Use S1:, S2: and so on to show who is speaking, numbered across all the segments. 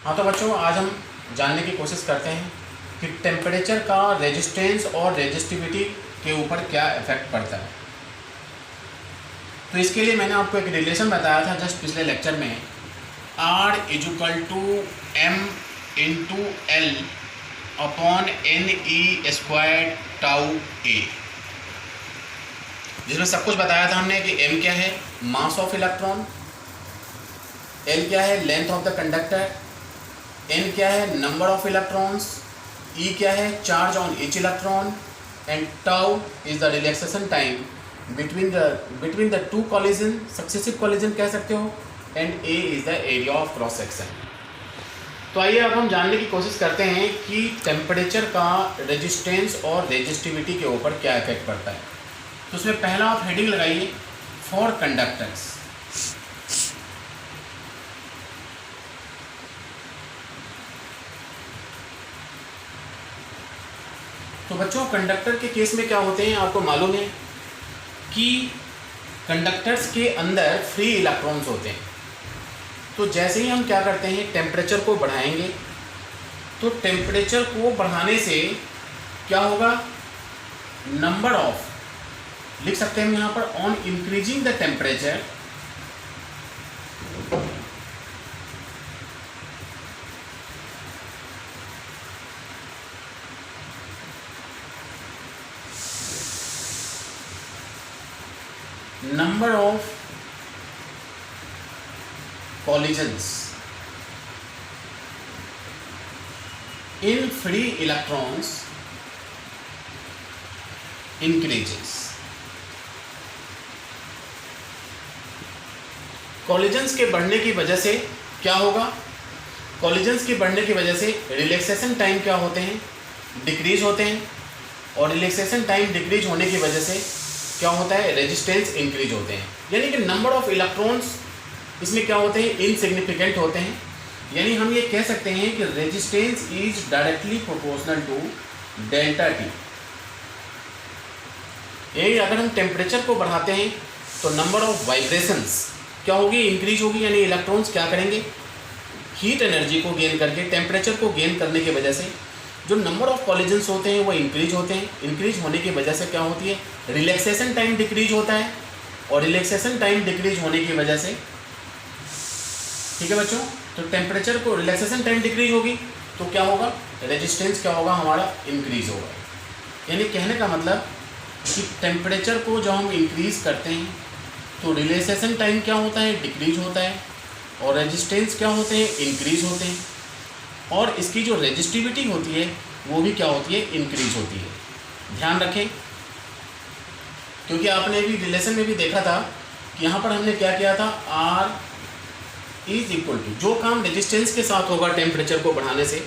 S1: हाँ तो बच्चों, आज हम जानने की कोशिश करते हैं कि टेम्परेचर का रेजिस्टेंस और रेजिस्टिविटी के ऊपर क्या इफेक्ट पड़ता है। तो इसके लिए मैंने आपको एक रिलेशन बताया था जस्ट पिछले लेक्चर में, R = M/L upon NE² tau A, जिसमें सब कुछ बताया था हमने कि M क्या है, मास ऑफ इलेक्ट्रॉन, L क्या है, length of the conductor, N क्या है, नंबर ऑफ इलेक्ट्रॉन्स, E क्या है, charge on each electron, and tau is the relaxation time between the two collision, successive collision कह सकते हो, and A is the area of cross section. तो आइए अब हम जानने की कोशिश करते हैं कि टेम्परेचर का रेजिस्टेंस और रेजिस्टिविटी के ऊपर क्या इफेक्ट पड़ता है। तो उसमें पहला आप हेडिंग लगाइए, फॉर कंडक्टर्स। तो बच्चों, कंडक्टर के केस में क्या होते हैं आपको मालूम है कि कंडक्टर्स के अंदर फ्री इलेक्ट्रॉन्स होते हैं। तो जैसे ही हम क्या करते हैं, टेम्परेचर को बढ़ाएंगे, तो टेम्परेचर को बढ़ाने से क्या होगा, नंबर ऑफ, लिख सकते हैं हम यहाँ पर, on increasing the temperature number of collisions in free electrons increases। Collisions के बढ़ने की वजह से क्या होगा, कॉलिजन्स के बढ़ने की वजह से रिलैक्सेशन टाइम क्या होते हैं, डिक्रीज होते हैं, और रिलैक्सेशन टाइम डिक्रीज होने की वजह से क्या होता है, रेजिस्टेंस इंक्रीज होते हैं। यानी कि नंबर ऑफ इलेक्ट्रॉन्स इसमें क्या होते हैं, इनसिग्निफिकेंट होते हैं। यानी हम ये कह सकते हैं कि resistance is directly proportional to delta T. यही अगर हम टेम्परेचर को बढ़ाते हैं तो नंबर ऑफ वाइब्रेशंस क्या होगी, इंक्रीज होगी। यानी इलेक्ट्रॉन्स क्या करेंगे, हीट एनर्जी को गेन करके, टेम्परेचर को गेन करने की वजह से जो नंबर ऑफ कॉलिजन्स होते हैं वो इंक्रीज होते हैं। इंक्रीज होने की वजह से क्या होती है, रिलैक्सेशन टाइम डिक्रीज होता है, और रिलैक्सेशन टाइम डिक्रीज होने की वजह से, ठीक है बच्चों, तो टेम्परेचर को, रिलैक्सेशन टाइम डिक्रीज होगी तो क्या होगा, रेजिस्टेंस क्या होगा हमारा, इंक्रीज होगा। यानी कहने का मतलब कि टेम्परेचर को जब हम इंक्रीज करते हैं तो रिलैक्सेशन टाइम क्या होता है, डिक्रीज होता है, और रेजिस्टेंस क्या होते हैं, इंक्रीज होते हैं, और इसकी जो रेजिस्टिविटी होती है वो भी क्या होती है, इंक्रीज होती है। ध्यान रखें, क्योंकि आपने भी रिलेशन में भी देखा था कि यहाँ पर हमने क्या किया था, R = जो काम रेजिस्टेंस के साथ होगा टेम्परेचर को बढ़ाने से,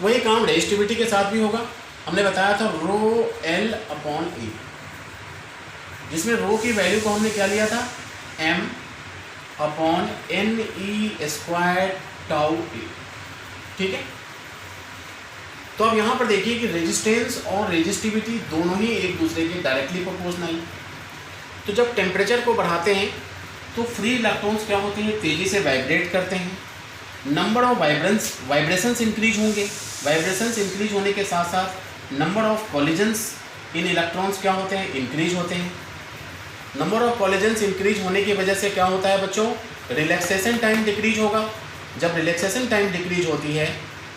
S1: वही काम रेजिस्टिविटी के साथ भी होगा। हमने बताया था ρL/A, जिसमें रो की वैल्यू को हमने क्या लिया था, M/NE² टाउ A, ठीक है। तो अब यहाँ पर देखिए कि रेजिस्टेंस और रेजिस्टिविटी दोनों ही एक दूसरे के डायरेक्टली प्रोपोर्शनल हैं। तो जब टेम्परेचर को बढ़ाते हैं तो फ्री इलेक्ट्रॉन्स क्या होते हैं, तेज़ी से वाइब्रेट करते हैं, नंबर ऑफ वाइब्रेशंस इंक्रीज होंगे। वाइब्रेशंस इंक्रीज होने के साथ साथ number of collisions in electrons क्या होते हैं, इंक्रीज होते हैं। नंबर ऑफ कॉलिजन्स इंक्रीज होने की वजह से क्या होता है बच्चों, रिलैक्सेशन टाइम डिक्रीज होगा। जब रिलैक्सेशन टाइम डिक्रीज होती है,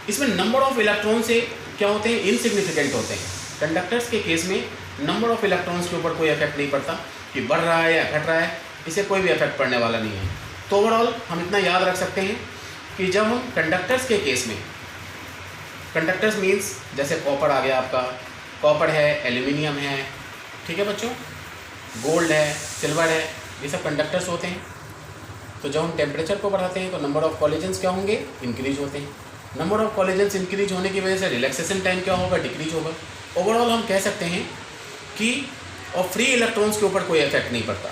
S1: इसमें नंबर ऑफ इलेक्ट्रॉन से क्या होते हैं, इनसिग्निफिकेंट होते हैं। कंडक्टर्स के केस में नंबर ऑफ इलेक्ट्रॉन्स के ऊपर कोई इफेक्ट नहीं पड़ता कि बढ़ रहा है या घट रहा है, इसे कोई भी इफेक्ट पड़ने वाला नहीं है। तो ओवरऑल हम इतना याद रख सकते हैं कि जब हम कंडक्टर्स के केस में, कंडक्टर्स मीन्स जैसे कॉपर आ गया आपका, कॉपर है, एल्यूमिनियम है, ठीक है बच्चों, गोल्ड है, सिल्वर है, ये सब कंडक्टर्स होते हैं। तो जब हम टेम्परेचर को बढ़ाते हैं तो नंबर ऑफ कॉलिजन्स क्या होंगे, इंक्रीज होते हैं। नंबर ऑफ कॉलिजन्स इंक्रीज होने की वजह से रिलैक्सेशन टाइम क्या होगा, डिक्रीज होगा। ओवरऑल हम कह सकते हैं कि और फ्री इलेक्ट्रॉन्स के ऊपर कोई इफेक्ट नहीं पड़ता।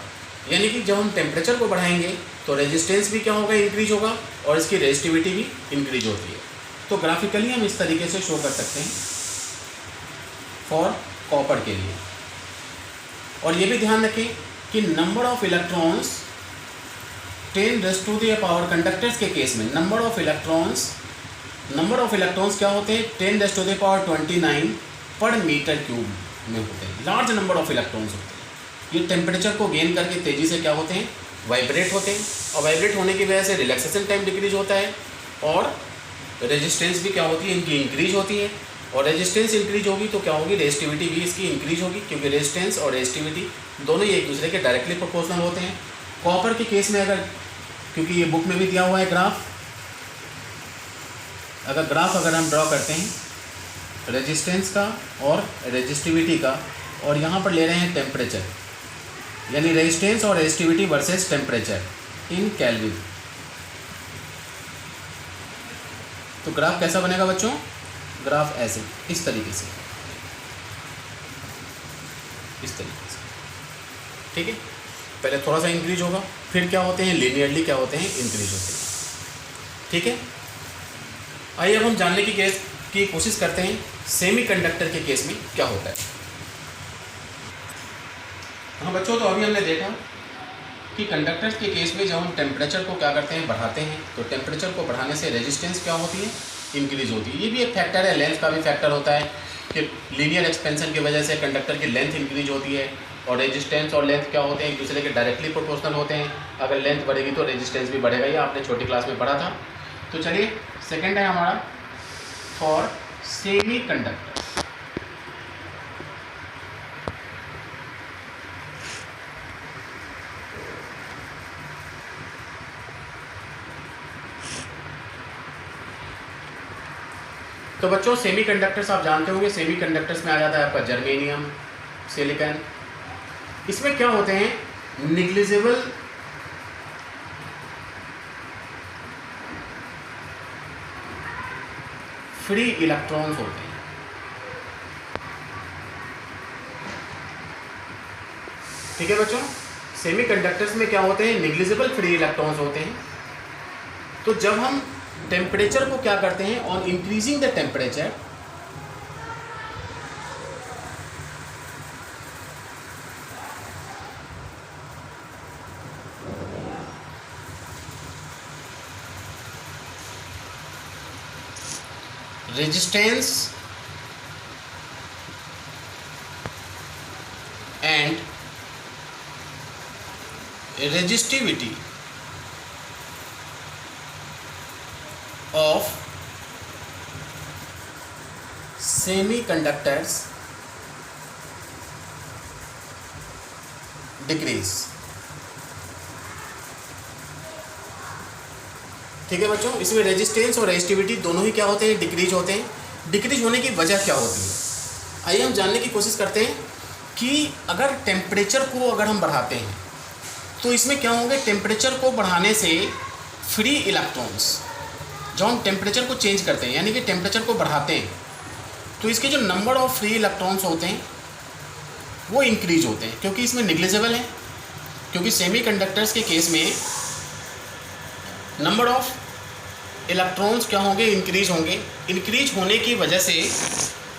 S1: यानी कि जब हम टेम्परेचर को बढ़ाएंगे तो रेजिस्टेंस भी क्या होगा, इंक्रीज होगा, और इसकी रेजिस्टिविटी भी इंक्रीज होती है। तो ग्राफिकली हम इस तरीके से शो कर सकते हैं फॉर कॉपर के लिए। और ये भी ध्यान रखें कि नंबर ऑफ इलेक्ट्रॉन्स 10⁻⁴ कंडक्टर्स के केस में number of electrons number of electrons क्या होते हैं 10⁻29 पर मीटर क्यूब में होते हैं, लार्ज नंबर ऑफ इलेक्ट्रॉन्स होते हैं। ये टेम्परेचर को गेन करके तेज़ी से क्या होते हैं, वाइब्रेट होते हैं, और वाइब्रेट होने की वजह से रिलैक्सेशन टाइम डिक्रीज होता है, और रेजिस्टेंस भी क्या होती है, इनकी इंक्रीज होती है। और रेजिस्टेंस इंक्रीज होगी तो क्या होगी, रेजिस्टिविटी भी इसकी इंक्रीज होगी, क्योंकि रेजिस्टेंस और रेजिस्टिविटी दोनों ही एक दूसरे के डायरेक्टली प्रोपोर्शनल होते हैं। कॉपर के केस में अगर, क्योंकि ये बुक में भी दिया हुआ है ग्राफ, अगर हम ड्रॉ करते हैं रेजिस्टेंस का और रेजिस्टिविटी का, और यहाँ पर ले रहे हैं टेम्परेचर, यानी रेजिस्टेंस और resistivity versus temperature in kelvin, तो ग्राफ कैसा बनेगा बच्चों, ग्राफ ऐसे, इस तरीके से, ठीक है। पहले थोड़ा सा इंक्रीज होगा, फिर क्या होते हैं, लीनियरली क्या होते हैं, इंक्रीज होते हैं, ठीक है। आइए अब हम जानने की कोशिश करते हैं सेमीकंडक्टर के केस में क्या होता है। हाँ बच्चों, तो अभी हमने देखा कि कंडक्टर्स के केस में जब हम टेम्परेचर को क्या करते हैं, बढ़ाते हैं, तो टेम्परेचर को बढ़ाने से रेजिस्टेंस क्या होती है, इंक्रीज होती है। ये भी एक फैक्टर है, लेंथ का भी फैक्टर होता है कि लीनियर एक्सपेंशन की वजह से कंडक्टर की लेंथ इंक्रीज होती है, और रेजिस्टेंस और लेंथ क्या होते हैं, एक दूसरे के डायरेक्टली प्रोपोर्शनल होते हैं। अगर लेंथ बढ़ेगी तो रेजिस्टेंस भी बढ़ेगा, ये आपने छोटी क्लास में पढ़ा था। तो चलिए सेकेंड है हमारा फॉर सेमी कंडक्टर। तो बच्चों सेमीकंडक्टर्स आप जानते होंगे, सेमीकंडक्टर्स में आ जाता है आपका जर्मेनियम, सिलिकॉन। इसमें क्या होते हैं, निग्लिजिबल फ्री इलेक्ट्रॉन्स होते हैं, ठीक है बच्चों। सेमीकंडक्टर्स में क्या होते हैं, निग्लिजिबल फ्री इलेक्ट्रॉन्स होते हैं। तो जब हम टेम्परेचर को क्या करते हैं, on increasing the temperature, resistance and resistivity of semiconductors decrease, ठीक है बच्चों। इसमें रेजिस्टेंस और रेजिस्टिविटी दोनों ही क्या होते हैं, डिक्रीज होते हैं। डिक्रीज होने की वजह क्या होती है, आइए हम जानने की कोशिश करते हैं कि अगर टेम्परेचर को अगर हम बढ़ाते हैं तो इसमें क्या होंगे, टेम्परेचर को बढ़ाने से फ्री इलेक्ट्रॉन्स, जब हम टेम्परेचर को चेंज करते हैं यानी कि टेम्परेचर को बढ़ाते हैं, तो इसके जो नंबर ऑफ फ्री इलेक्ट्रॉन्स होते हैं वो इंक्रीज होते हैं, क्योंकि इसमें निग्लिजिबल है। क्योंकि सेमीकंडक्टर्स के केस में नंबर ऑफ इलेक्ट्रॉन्स क्या होंगे, इंक्रीज होंगे। इंक्रीज होने की वजह से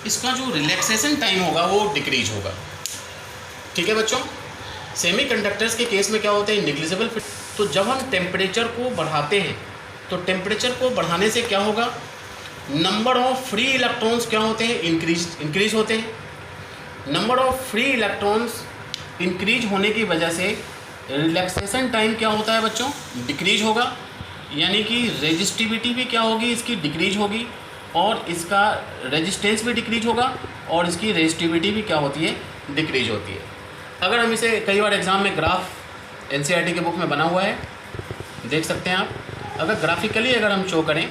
S1: इसका जो रिलैक्सेशन टाइम होगा वो डिक्रीज होगा, ठीक है बच्चों। सेमीकंडक्टर्स के केस में क्या होते हैं, निग्लिजिबल। तो जब हम टेम्परेचर को बढ़ाते हैं तो टेम्परेचर को बढ़ाने से क्या होगा, नंबर ऑफ फ्री इलेक्ट्रॉन्स क्या होते हैं, इंक्रीज होते हैं। Number of free electrons increase होने की वजह से रिलैक्सेशन टाइम क्या होता है बच्चों, डिक्रीज होगा, यानी कि रेजिस्टिविटी भी क्या होगी, इसकी डिक्रीज होगी, और इसका रेजिस्टेंस भी डिक्रीज होगा, और इसकी रेजिस्टिविटी भी क्या होती है, डिक्रीज होती है। अगर हम इसे कई बार एग्जाम में ग्राफ एनसीईआरटी के बुक में बना हुआ है, देख सकते हैं आप। अगर ग्राफिकली अगर हम शो करें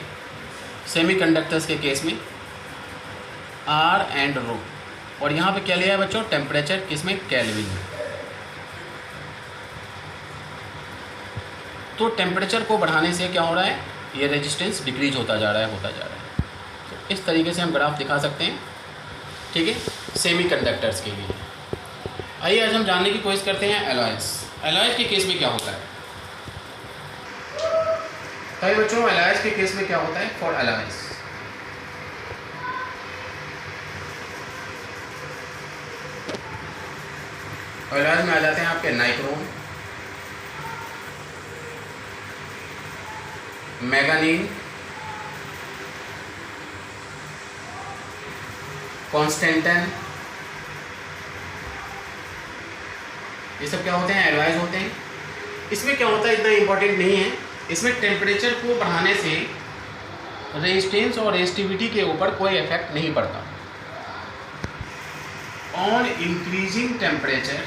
S1: सेमीकंडक्टर्स के केस में आर एंड रो, और यहाँ पे क्या लिया है बच्चों, टेम्परेचर किसमें, केल्विन में। तो टेम्परेचर को बढ़ाने से क्या हो रहा है, ये रेजिस्टेंस डिक्रीज होता जा रहा है। तो इस तरीके से हम ग्राफ दिखा सकते हैं, ठीक है, सेमीकंडक्टर्स के लिए। आइए आज हम जानने की कोशिश करते हैं एलॉयज़। एलॉयज़ के केस में क्या होता है, तो बच्चों एलॉयज़ के केस में क्या होता है, फॉर एलॉयज़ एलॉयज़ में आ जाते हैं आपके नाइक्रोम, मैंगानीज, कॉन्स्टेंटन, ये सब क्या होते हैं, एलॉयज होते हैं। इसमें क्या होता है, इतना इंपॉर्टेंट नहीं है। इसमें टेम्परेचर को बढ़ाने से रेजिस्टेंस और रेजिस्टिविटी के ऊपर कोई इफेक्ट नहीं पड़ता। On increasing temperature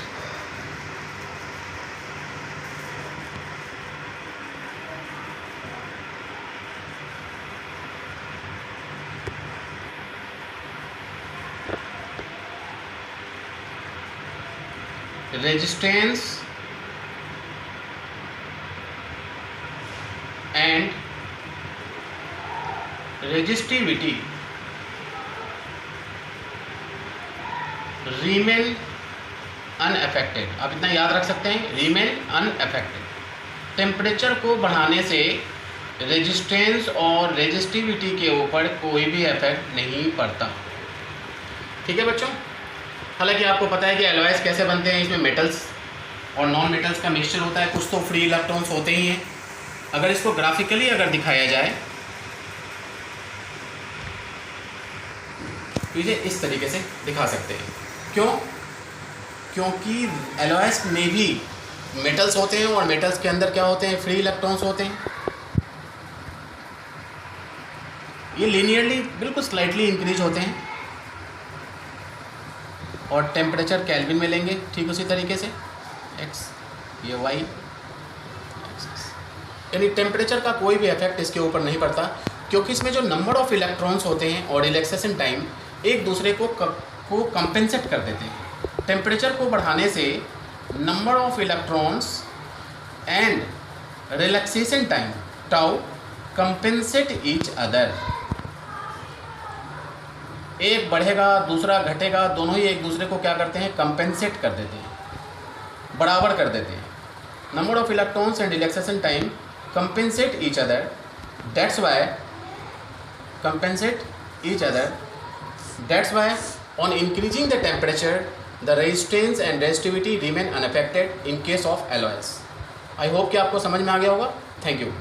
S1: resistance and resistivity remain unaffected। आप इतना याद रख सकते हैं, remain unaffected। टेम्परेचर को बढ़ाने से रेजिस्टेंस और रेजिस्टिविटी के ऊपर कोई भी इफेक्ट नहीं पड़ता। ठीक है बच्चों, हालांकि आपको पता है कि एलॉयज कैसे बनते हैं, इसमें मेटल्स और नॉन मेटल्स का मिक्सचर होता है, कुछ तो फ्री इलेक्ट्रॉन्स होते ही हैं। अगर इसको ग्राफिकली अगर दिखाया जाए तो इसे इस तरीके से दिखा सकते हैं। क्यों? क्योंकि एलॉयज में भी मेटल्स होते हैं और मेटल्स के अंदर क्या होते हैं, फ्री इलेक्ट्रॉन्स होते हैं। ये लीनियरली बिल्कुल स्लाइटली इंक्रीज होते हैं और टेम्परेचर केल्विन में लेंगे, ठीक उसी तरीके से x, ये y, यानी टेम्परेचर का कोई भी इफेक्ट इसके ऊपर नहीं पड़ता, क्योंकि इसमें जो नंबर ऑफ इलेक्ट्रॉन्स होते हैं और रिलैक्सेशन टाइम एक दूसरे को कंपेंसेट कर देते हैं। टेम्परेचर को बढ़ाने से number of electrons and relaxation time tau compensate each other. एक बढ़ेगा दूसरा घटेगा, दोनों ही एक दूसरे को क्या करते हैं, कंपेंसेट कर देते हैं, बराबर कर देते हैं। Number of electrons and relaxation time compensate each other, that's why compensate each other, that's why on increasing the temperature the resistance and resistivity remain unaffected in case of alloys. I hope कि आपको समझ में आ गया होगा। Thank you.